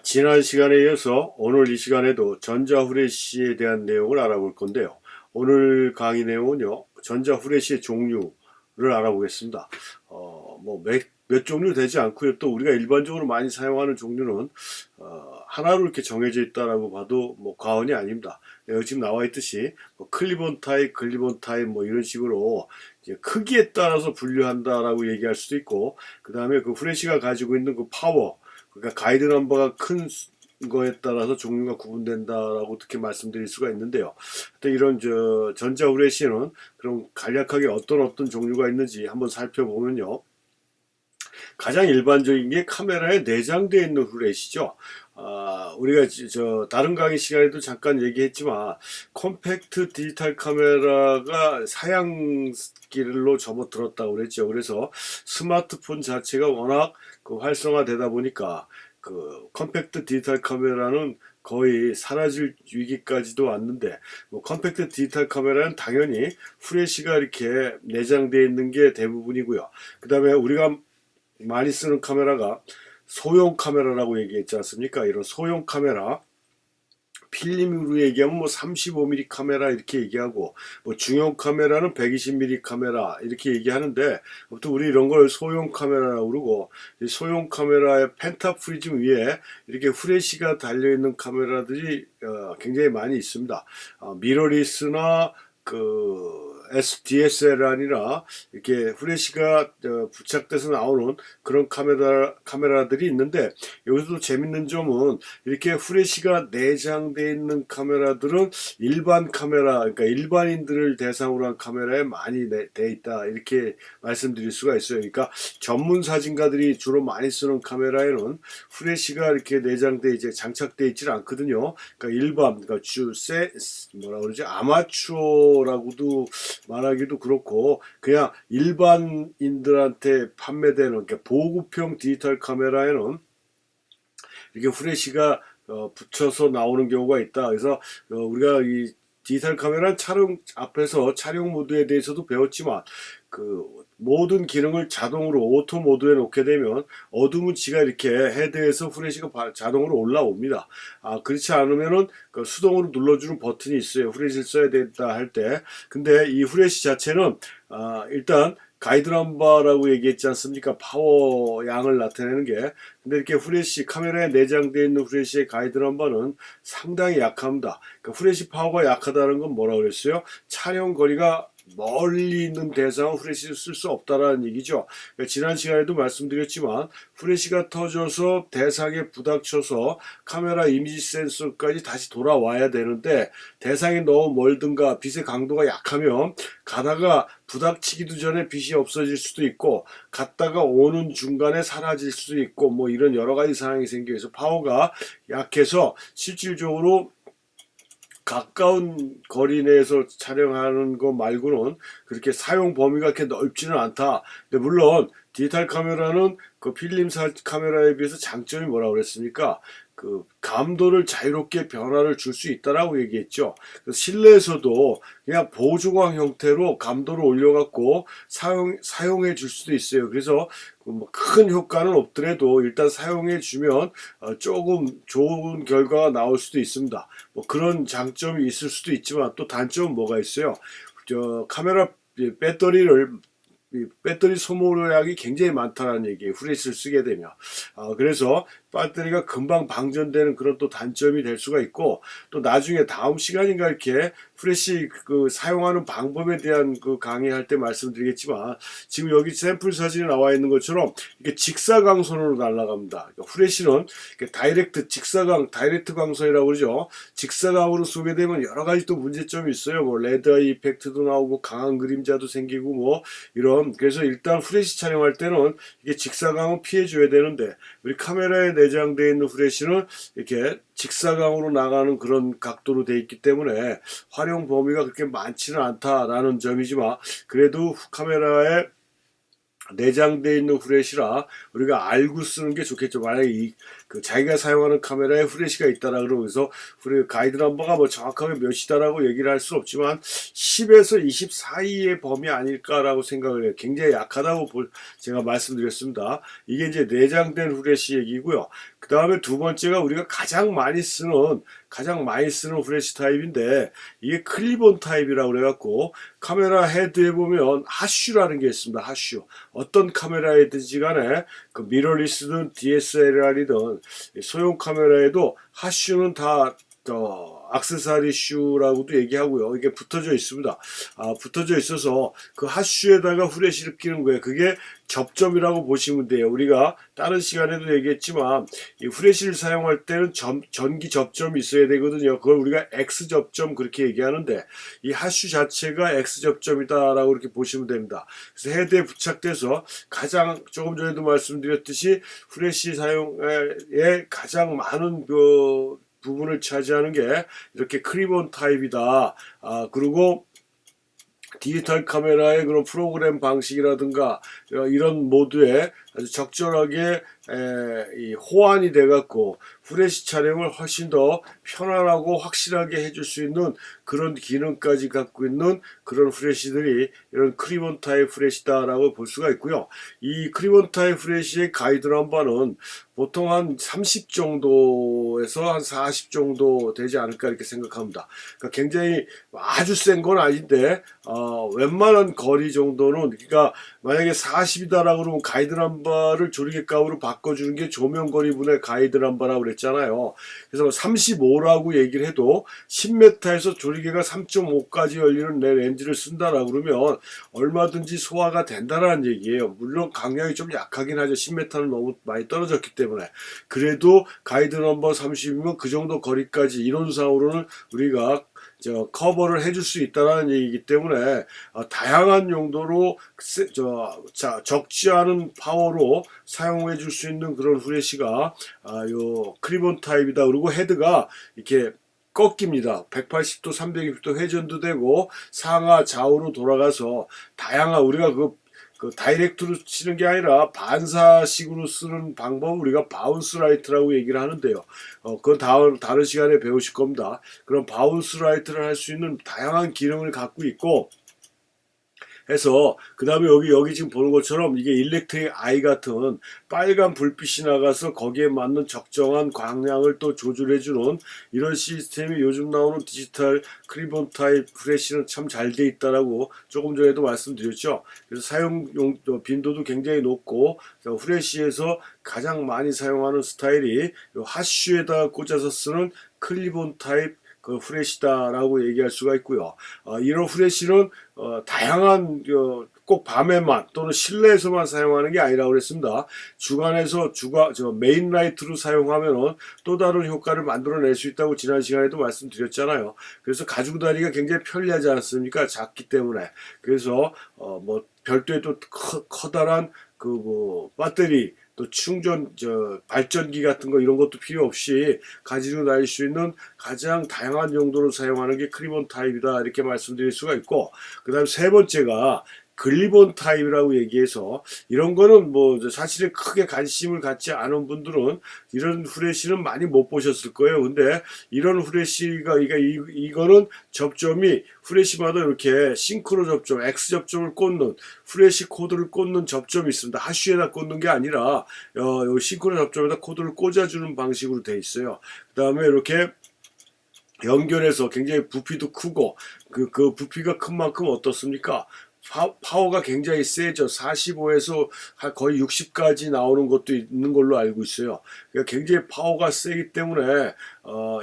지난 시간에 이어서 오늘 이 시간에도 전자후레쉬에 대한 내용을 알아볼 건데요. 오늘 강의 내용은요, 전자후레쉬의 종류를 알아보겠습니다. 몇 종류 되지 않고요. 또 우리가 일반적으로 많이 사용하는 종류는 하나로 이렇게 정해져 있다라고 봐도 과언이 아닙니다. 여기 지금 나와 있듯이 클리본 타입, 글리본 타입 이런 식으로 이제 크기에 따라서 분류한다라고 얘기할 수도 있고, 그 다음에 그 후레쉬가 가지고 있는 그 파워, 그러니까 가이드 넘버가 큰 거에 따라서 종류가 구분된다라고 어떻게 말씀드릴 수가 있는데요. 하여튼 이런 전자 후레쉬는 그럼 간략하게 어떤 종류가 있는지 한번 살펴보면요. 가장 일반적인 게 카메라에 내장되어 있는 후레쉬죠. 우리가 다른 강의 시간에도 잠깐 얘기했지만 컴팩트 디지털 카메라가 사양길로 접어들었다고 그랬죠. 그래서 스마트폰 자체가 워낙 활성화되다 보니까 그 컴팩트 디지털 카메라는 거의 사라질 위기까지도 왔는데, 컴팩트 디지털 카메라는 당연히 후레쉬가 이렇게 내장되어 있는 게 대부분이고요. 그 다음에 우리가 많이 쓰는 카메라가 소형 카메라라고 얘기했지 않습니까? 이런 소형 카메라, 필름으로 얘기하면 35mm 카메라 이렇게 얘기하고, 중형 카메라는 120mm 카메라 이렇게 얘기하는데, 또 우리 이런 걸 소형 카메라라고 그러고, 이 소형 카메라의 펜타프리즘 위에 이렇게 후레쉬가 달려있는 카메라들이 굉장히 많이 있습니다. 미러리스나 DSLR 아니라 이렇게 후레쉬가 부착돼서 나오는 그런 카메라들이 있는데, 여기서도 재밌는 점은 이렇게 후레쉬가 내장되어 있는 카메라들은 일반 카메라, 그러니까 일반인들을 대상으로 한 카메라에 많이 돼 있다 이렇게 말씀드릴 수가 있어요. 그러니까 전문 사진가들이 주로 많이 쓰는 카메라에는 후레쉬가 이렇게 내장돼 이제 장착돼 있질 않거든요. 그러니까 그러니까 뭐라 그러지, 아마추어라고도 말하기도 그렇고, 그냥 일반인들한테 판매되는 보급형 디지털 카메라에는 이렇게 후레쉬가 붙여서 나오는 경우가 있다. 그래서 우리가 이 디지털 카메라 앞에서 촬영 모드에 대해서도 배웠지만, 모든 기능을 자동으로 오토 모드에 놓게 되면 어두운 지가 이렇게 헤드에서 후레쉬가 자동으로 올라옵니다. 그렇지 않으면은 수동으로 눌러주는 버튼이 있어요. 후레쉬를 써야 된다 할 때. 근데 이 후레쉬 자체는 일단 가이드 넘버라고 얘기했지 않습니까? 파워 양을 나타내는 게. 근데 이렇게 후레쉬, 카메라에 내장되어 있는 후레쉬의 가이드 넘버는 상당히 약합니다. 그러니까 후레쉬 파워가 약하다는 건 뭐라고 그랬어요? 촬영 거리가 멀리 있는 대상은 후레쉬를 쓸 수 없다라는 얘기죠. 그러니까 지난 시간에도 말씀드렸지만, 후레쉬가 터져서 대상에 부닥쳐서 카메라 이미지 센서까지 다시 돌아와야 되는데, 대상이 너무 멀든가 빛의 강도가 약하면 가다가 부닥치기도 전에 빛이 없어질 수도 있고, 갔다가 오는 중간에 사라질 수도 있고, 이런 여러 가지 상황이 생겨서 파워가 약해서 실질적으로 가까운 거리 내에서 촬영하는 거 말고는 그렇게 사용 범위가 그렇게 넓지는 않다. 근데 물론 디지털 카메라는 그 필름 카메라에 비해서 장점이 뭐라고 그랬습니까? 감도를 자유롭게 변화를 줄 수 있다라고 얘기했죠. 그래서 실내에서도 그냥 보조광 형태로 감도를 올려갖고 사용해 줄 수도 있어요. 그래서 큰 효과는 없더라도 일단 사용해 주면 조금 좋은 결과가 나올 수도 있습니다. 그런 장점이 있을 수도 있지만, 또 단점은 뭐가 있어요? 카메라 배터리 소모량이 굉장히 많다는 얘기예요. 후레쉬를 쓰게 되면. 그래서 배터리가 금방 방전되는 그런 또 단점이 될 수가 있고, 또 나중에 다음 시간인가 이렇게 후레쉬 사용하는 방법에 대한 강의할 때 말씀드리겠지만, 지금 여기 샘플 사진에 나와 있는 것처럼 이렇게 직사광선으로 날아갑니다. 그러니까 후레쉬는 다이렉트 광선이라고 그러죠. 직사광으로 쏘게 되면 여러 가지 또 문제점이 있어요. 레드 아이 이펙트도 나오고 강한 그림자도 생기고 그래서 일단 후레쉬 촬영할 때는 이게 직사광은 피해줘야 되는데, 우리 카메라에 내장되어 있는 후레쉬는 이렇게 직사광으로 나가는 그런 각도로 되어 있기 때문에 활용 범위가 그렇게 많지는 않다라는 점이지만, 그래도 카메라에 내장되어 있는 후레쉬라 우리가 알고 쓰는 게 좋겠죠. 만약에 자기가 사용하는 카메라에 후레쉬가 있다라 그러면서 가이드 넘버가 뭐 정확하게 몇이다라고 얘기를 할 수는 없지만 10에서 20 사이의 범위 아닐까라고 생각을 해요. 굉장히 약하다고 제가 말씀드렸습니다. 이게 이제 내장된 후레쉬 얘기고요. 그 다음에 두 번째가 우리가 가장 많이 쓰는 후레쉬 타입인데 이게 클립온 타입이라고 그래갖고 카메라 헤드에 보면 하슈라는 게 있습니다. 하슈. 어떤 카메라에든지 간에 그 미러리스든 DSLR이든 소형 카메라에도 하슈는 다 액세서리 슈라고도 얘기하고요. 이게 붙어져 있습니다. 붙어져 있어서 그 하슈에다가 후레쉬를 끼는 거예요. 그게 접점이라고 보시면 돼요. 우리가 다른 시간에도 얘기했지만 이 후레쉬를 사용할 때는 전기 접점이 있어야 되거든요. 그걸 우리가 X 접점 그렇게 얘기하는데 이 하슈 자체가 X 접점이다라고 이렇게 보시면 됩니다. 그래서 헤드에 부착돼서 가장 조금 전에도 말씀드렸듯이 후레쉬 사용에 가장 많은 부분을 차지하는 게 이렇게 클립온 타입이다. 그리고 디지털 카메라의 그런 프로그램 방식이라든가 이런 모드에 아주 적절하게 호환이 돼갖고 후레쉬 촬영을 훨씬 더 편안하고 확실하게 해줄 수 있는 그런 기능까지 갖고 있는 그런 후레쉬들이 이런 클립온 타입 후레쉬다라고 볼 수가 있고요. 이 클립온 타입 후레쉬의 가이드 넘버는 보통 한 30 정도에서 한 40 정도 되지 않을까 이렇게 생각합니다. 그러니까 굉장히 아주 센 건 아닌데 웬만한 거리 정도는, 그러니까 만약에 40이다라고 그러면 가이드 넘버를 조리개값으로 바꿔주는 게 조명거리분의 가이드 넘버라고 그랬잖아요. 그래서 35라고 얘기를 해도 10m에서 조리개가 3.5까지 열리는 내 렌즈를 쓴다라고 그러면 얼마든지 소화가 된다라는 얘기예요. 물론 강약이 좀 약하긴 하죠. 10m는 너무 많이 떨어졌기 때문에. 그래도 가이드 넘버 30이면 그 정도 거리까지 이론상으로는 우리가 커버를 해줄 수 있다는 얘기이기 때문에 다양한 용도로 적지 않은 파워로 사용해 줄 수 있는 그런 후레쉬가 요 클립온 타입이다. 그리고 헤드가 이렇게 꺾입니다. 180도, 360도 회전도 되고 상하 좌우로 돌아가서 다양한 우리가 그 다이렉트로 치는 게 아니라 반사식으로 쓰는 방법을 우리가 바운스 라이트라고 얘기를 하는데요. 그건 다른 시간에 배우실 겁니다. 그런 바운스 라이트를 할 수 있는 다양한 기능을 갖고 있고 해서 그 다음에 여기 지금 보는 것처럼 이게 일렉트릭 아이 같은 빨간 불빛이 나가서 거기에 맞는 적정한 광량을 또 조절해주는 이런 시스템이 요즘 나오는 디지털 클립온 타입 후레쉬는 참 잘 돼 있다라고 조금 전에도 말씀드렸죠. 그래서 사용 빈도도 굉장히 높고 후레쉬에서 가장 많이 사용하는 스타일이 하슈에다 꽂아서 쓰는 클립온 타입 그 후레쉬다라고 얘기할 수가 있고요. 이런 후레쉬는 다양한 꼭 밤에만 또는 실내에서만 사용하는 게 아니라고 그랬습니다. 주간에서 메인 라이트로 사용하면은 또 다른 효과를 만들어낼 수 있다고 지난 시간에도 말씀드렸잖아요. 그래서 가지고 다니기가 굉장히 편리하지 않습니까? 작기 때문에. 그래서 뭐 별도의 또 커다란 배터리 또 충전 발전기 같은 거 이런 것도 필요 없이 가지고 다닐 수 있는 가장 다양한 용도로 사용하는 게 클립온 타입이다 이렇게 말씀드릴 수가 있고, 그 다음 세 번째가 글리본 타입이라고 얘기해서 이런 거는 뭐 사실은 크게 관심을 갖지 않은 분들은 이런 후레쉬는 많이 못 보셨을 거예요. 근데 이런 후레쉬가 이거는 접점이 후레쉬마다 이렇게 싱크로 접점, X 접점을 꽂는 후레쉬 코드를 꽂는 접점이 있습니다. 하슈에다 꽂는 게 아니라 요 싱크로 접점에다 코드를 꽂아주는 방식으로 돼 있어요. 그 다음에 이렇게 연결해서 굉장히 부피도 크고 그 부피가 큰 만큼 어떻습니까? 파워가 굉장히 세죠. 45에서 거의 60까지 나오는 것도 있는 걸로 알고 있어요. 그러니까 굉장히 파워가 세기 때문에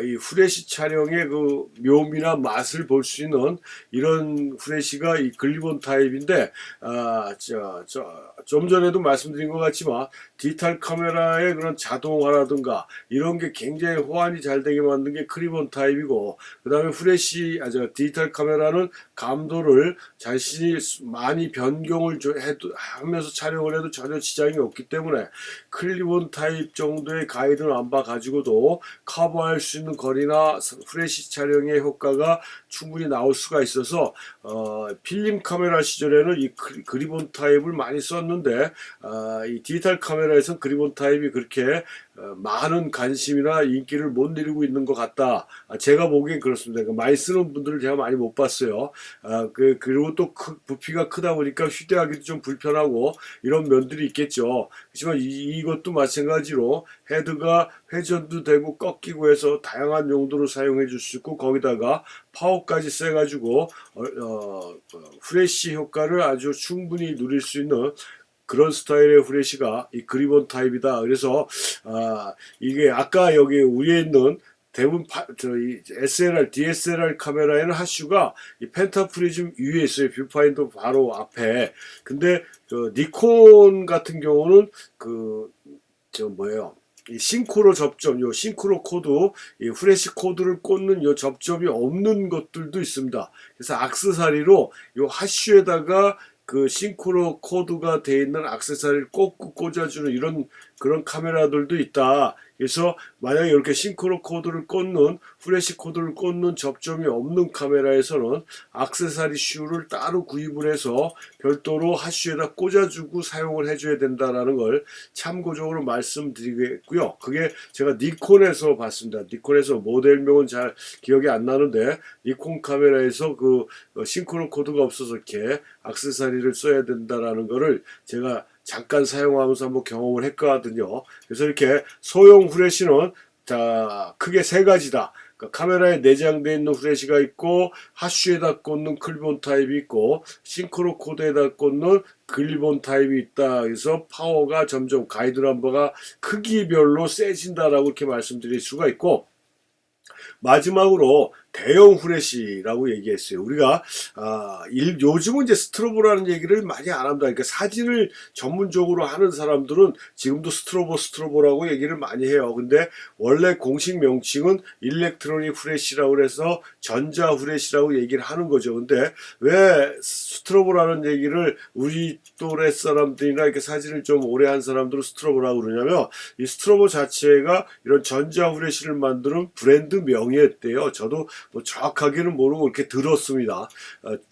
이 후레쉬 촬영의 그 묘미나 맛을 볼 수 있는 이런 후레쉬가 이 글리본 타입인데, 좀 전에도 말씀드린 것 같지만 디지털 카메라의 그런 자동화라든가 이런 게 굉장히 호환이 잘 되게 만든 게 클립온 타입이고, 그 다음에 디지털 카메라는 감도를 자신이 많이 변경을 하면서 촬영을 해도 전혀 지장이 없기 때문에 클립온 타입 정도의 가이드 넘버 가지고도 커버할 수 있는 거리나 후레쉬 촬영의 효과가 충분히 나올 수가 있어서 필름 카메라 시절에는 이 그리본 타입을 많이 썼는데 이 디지털 카메라에서는 그리본 타입이 그렇게 많은 관심이나 인기를 못 누리고 있는 것 같다. 제가 보기엔 그렇습니다. 그러니까 많이 쓰는 분들을 제가 많이 못 봤어요. 그리고 또 부피가 크다 보니까 휴대하기도 좀 불편하고 이런 면들이 있겠죠. 하지만 이것도 마찬가지로 헤드가 회전도 되고 꺾이고 해서 다양한 용도로 사용해 줄 수 있고 거기다가 파워까지 세가지고 프레쉬 효과를 아주 충분히 누릴 수 있는 그런 스타일의 후레쉬가 이 그리본 타입이다. 그래서 이게 아까 여기 위에 있는 대부분 저희 SLR, DSLR 카메라에는 하슈가 이 펜타프리즘 위에 있어요. 뷰파인더 바로 앞에. 근데 니콘 같은 경우는 이 싱크로 접점, 요 싱크로 코드, 이 후레쉬 코드를 꽂는 요 접점이 없는 것들도 있습니다. 그래서 액세서리로 요 하슈에다가 그 싱크로 코드가 되어 있는 액세서리를 꽂고 꽂아주는 이런 그런 카메라들도 있다. 그래서 만약에 이렇게 싱크로 코드를 꽂는 후레쉬 코드를 꽂는 접점이 없는 카메라에서는 액세서리 슈를 따로 구입을 해서 별도로 하슈에다 꽂아주고 사용을 해줘야 된다라는 걸 참고적으로 말씀드리겠고요. 그게 제가 니콘에서 봤습니다. 니콘에서 모델명은 잘 기억이 안 나는데 니콘 카메라에서 그 싱크로 코드가 없어서 이렇게 액세서리를 써야 된다라는 거를 제가 잠깐 사용하면서 한번 경험을 했거든요. 그래서 이렇게 소형 후레쉬는 크게 세 가지다. 그러니까 카메라에 내장되어 있는 후레쉬가 있고 하슈에다 꽂는 클리본 타입이 있고 싱크로 코드에다 꽂는 글리본 타입이 있다. 그래서 파워가 점점 가이드 럼버가 크기별로 세진다라고 이렇게 말씀드릴 수가 있고 마지막으로 대형 후레쉬라고 얘기했어요. 우리가 요즘은 이제 스트로보라는 얘기를 많이 안 합니다. 그러니까 사진을 전문적으로 하는 사람들은 지금도 스트로보라고 얘기를 많이 해요. 근데 원래 공식 명칭은 일렉트로닉 후레쉬라고 해서 전자 후레쉬라고 얘기를 하는 거죠. 근데 왜 스트로보라는 얘기를 우리 또래 사람들이나 이렇게 사진을 좀 오래 한 사람들은 스트로보라고 그러냐면 이 스트로보 자체가 이런 전자 후레쉬를 만드는 브랜드 명이었대요. 저도 뭐 정확하게는 모르고 이렇게 들었습니다.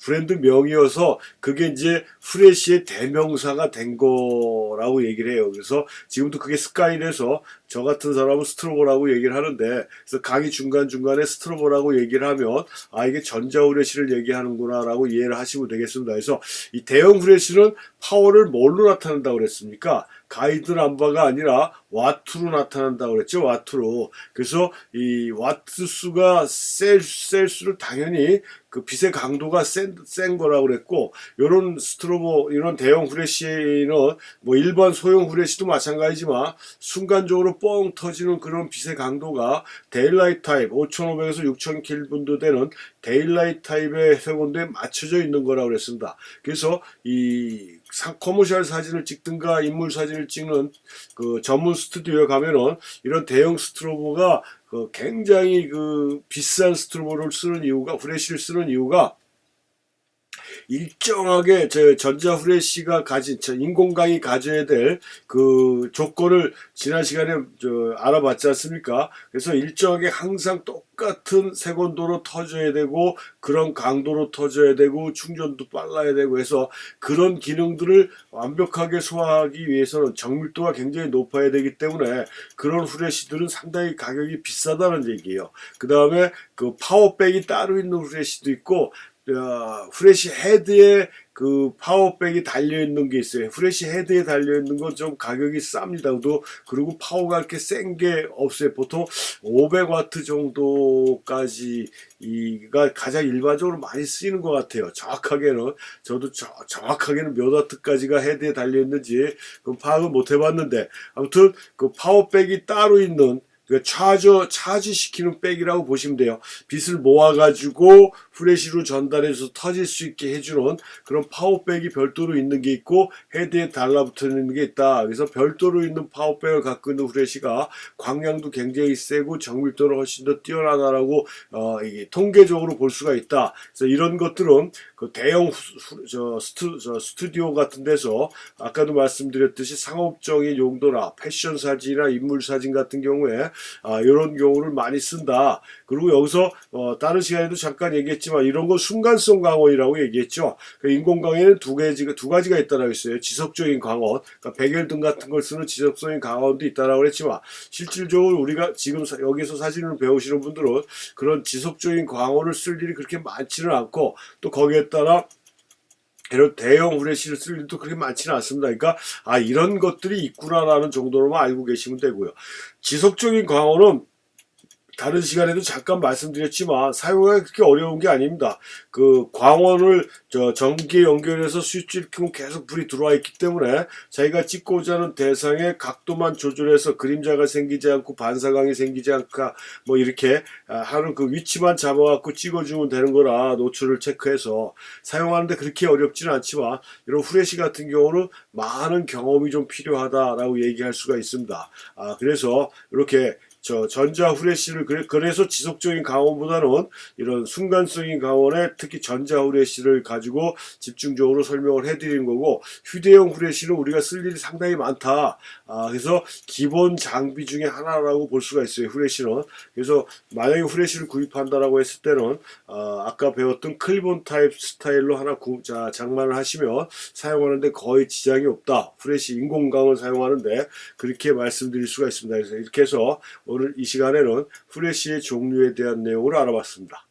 브랜드 명이어서 그게 이제 후레쉬의 대명사가 된 거라고 얘기를 해요. 그래서 지금도 그게 습관이라서 저 같은 사람은 스트로보라고 얘기를 하는데 그래서 강의 중간중간에 스트로보라고 얘기를 하면 이게 전자 후레쉬를 얘기하는구나 라고 이해를 하시면 되겠습니다. 그래서 이 대형 후레쉬는 파워를 뭘로 나타낸다고 그랬습니까? 가이드 람바가 아니라 와트로 나타난다고 그랬죠. 와트로. 그래서 이 와트 수가 셀수록 당연히 그 빛의 강도가 센 거라고 그랬고, 요런 스트로보, 이런 대형 후레쉬는 뭐 일반 소형 후레쉬도 마찬가지지만 순간적으로 뻥 터지는 그런 빛의 강도가 데일라이트 타입 5500에서 6000 켈빈도 되는 데일라이트 타입의 색온도에 맞춰져 있는 거라고 그랬습니다. 그래서 이 커머셜 사진을 찍든가 인물 사진을 찍는 그 전문 스튜디오에 가면은 이런 대형 스트로보가 굉장히 비싼 스트로보를 쓰는 이유가, 후레쉬를 쓰는 이유가 일정하게 전자 후레쉬가 가진 인공광이 가져야 될 그 조건을 지난 시간에 알아봤지 않습니까? 그래서 일정하게 항상 똑같은 색온도로 터져야 되고 그런 강도로 터져야 되고 충전도 빨라야 되고 해서 그런 기능들을 완벽하게 소화하기 위해서는 정밀도가 굉장히 높아야 되기 때문에 그런 후레쉬들은 상당히 가격이 비싸다는 얘기예요. 그 다음에 그 파워백이 따로 있는 후레쉬도 있고 후레쉬 헤드에 그 파워백이 달려있는 게 있어요. 후레쉬 헤드에 달려있는 건 좀 가격이 쌉니다. 그리고 파워가 이렇게 센 게 없어요. 보통 500와트 정도까지가 가장 일반적으로 많이 쓰이는 것 같아요. 정확하게는 저도 정확하게는 몇 와트까지가 헤드에 달려있는지 그건 파악을 못 해봤는데 아무튼 그 파워백이 따로 있는 차지 시키는 백이라고 보시면 돼요. 빛을 모아가지고 후레쉬로 전달해서 터질 수 있게 해주는 그런 파워백이 별도로 있는 게 있고 헤드에 달라붙어 있는 게 있다. 그래서 별도로 있는 파워백을 갖고 있는 후레쉬가 광량도 굉장히 세고 정밀도는 훨씬 더 뛰어나다라고 이게 통계적으로 볼 수가 있다. 그래서 이런 것들은 그 대형 스튜디오 같은 데서 아까도 말씀드렸듯이 상업적인 용도나 패션 사진이나 인물 사진 같은 경우에 이런 경우를 많이 쓴다. 그리고 여기서 다른 시간에도 잠깐 얘기했지만 아시겠지만 이런 거 순간성 광원이라고 얘기했죠. 그 인공 광원에는 두 가지가 있다라고 했어요. 지속적인 광원, 그러니까 백열등 같은 걸 쓰는 지속적인 광원도 있다라고 그랬지만 실질적으로 우리가 지금 여기서 사진을 배우시는 분들은 그런 지속적인 광원을 쓸 일이 그렇게 많지는 않고 또 거기에 따라 이런 대형 후레쉬를 쓸 일도 그렇게 많지는 않습니다. 그러니까 이런 것들이 있구나라는 정도로만 알고 계시면 되고요. 지속적인 광원은 다른 시간에도 잠깐 말씀드렸지만 사용하기 그렇게 어려운 게 아닙니다. 그 광원을 전기에 연결해서 스위치를 켜면 계속 불이 들어와 있기 때문에 자기가 찍고자 하는 대상의 각도만 조절해서 그림자가 생기지 않고 반사광이 생기지 않까 뭐 이렇게 하는 그 위치만 잡아갖고 찍어주면 되는 거라 노출을 체크해서 사용하는데 그렇게 어렵지는 않지만 이런 후레쉬 같은 경우는 많은 경험이 좀 필요하다라고 얘기할 수가 있습니다. 그래서 이렇게 전자 후레쉬를 그래서 지속적인 강원보다는 이런 순간적인 강원에 특히 전자 후레쉬를 가지고 집중적으로 설명을 해드리는 거고, 휴대용 후레쉬는 우리가 쓸 일이 상당히 많다. 그래서 기본 장비 중에 하나라고 볼 수가 있어요. 후레쉬는. 그래서 만약에 후레쉬를 구입한다라고 했을 때는 아까 배웠던 클본 타입 스타일로 하나 장만을 하시면 사용하는데 거의 지장이 없다. 후레쉬 인공광을 사용하는데 그렇게 말씀드릴 수가 있습니다. 그래서 이렇게 해서 오늘 이 시간에는 후레쉬의 종류에 대한 내용을 알아봤습니다.